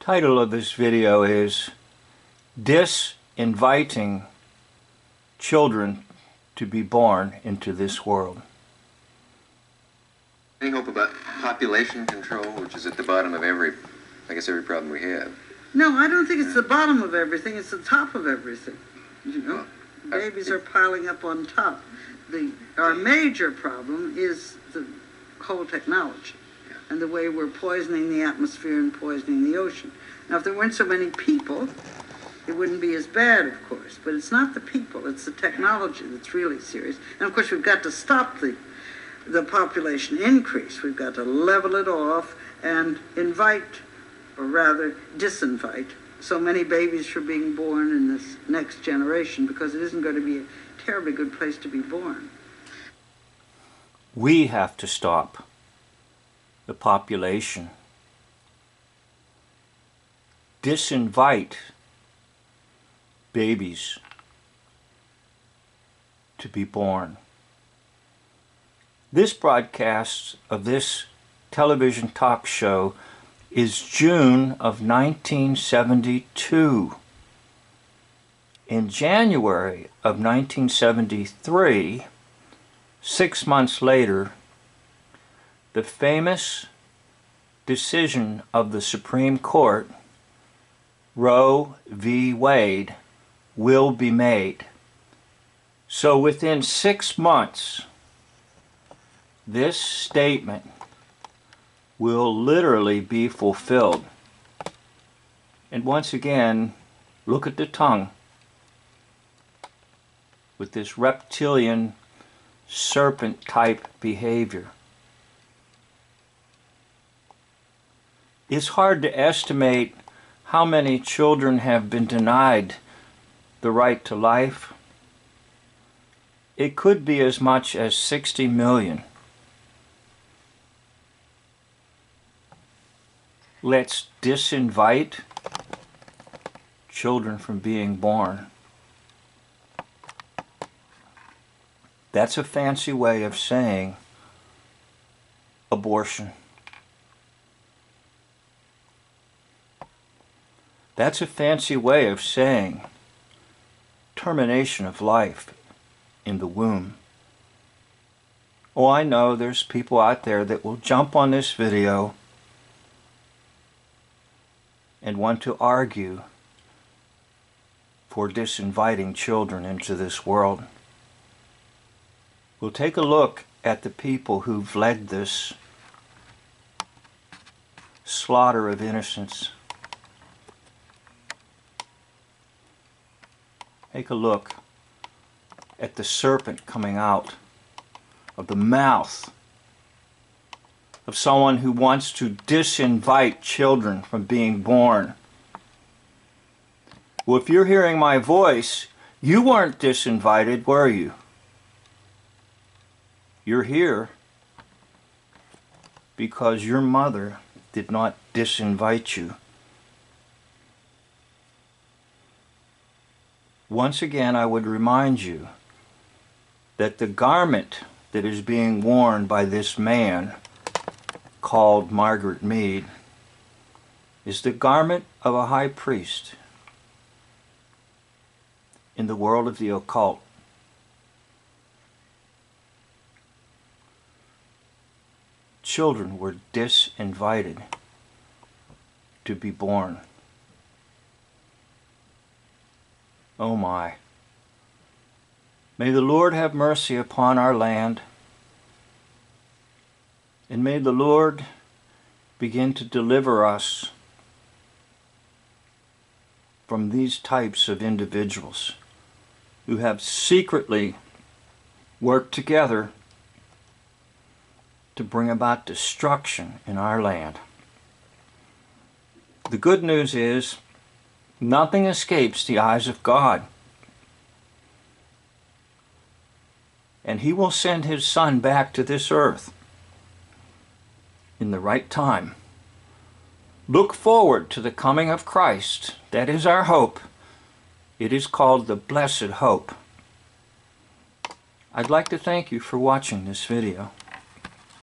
Title of this video is Disinviting Children to be Born into this World. Any hope about population control, which is at the bottom of every problem we have? No, I don't think it's the bottom of everything. It's the top of everything. You know, babies are piling up on top. Our major problem is the whole technology and the way we're poisoning the atmosphere and poisoning the ocean. Now, if there weren't so many people, it wouldn't be as bad, of course. But it's not the people, it's the technology that's really serious. And of course, we've got to stop the population increase. We've got to level it off and invite, or rather disinvite, so many babies from being born in this next generation, because it isn't going to be a terribly good place to be born. We have to stop the population. Disinvite babies to be born. This broadcast of this television talk show is June of 1972. In January of 1973, 6 months later, the famous decision of the Supreme Court, Roe v. Wade, will be made. So within 6 months, this statement will literally be fulfilled. And once again, look at the tongue with this reptilian serpent type behavior. It's hard to estimate how many children have been denied the right to life. It could be as much as 60 million. Let's disinvite children from being born. That's a fancy way of saying abortion. That's a fancy way of saying termination of life in the womb. Oh, I know there's people out there that will jump on this video and want to argue for disinviting children into this world. We'll take a look at the people who've led this slaughter of innocents. Take a look at the serpent coming out of the mouth of someone who wants to disinvite children from being born. Well, if you're hearing my voice, you weren't disinvited, were you? You're here because your mother did not disinvite you. Once again, I would remind you that the garment that is being worn by this man called Margaret Mead is the garment of a high priest in the world of the occult. Children were disinvited to be born. Oh my. May the Lord have mercy upon our land, and may the Lord begin to deliver us from these types of individuals who have secretly worked together to bring about destruction in our land. The good news is nothing escapes the eyes of God. And He will send His Son back to this earth in the right time. Look forward to the coming of Christ. That is our hope. It is called the blessed hope. I'd like to thank you for watching this video.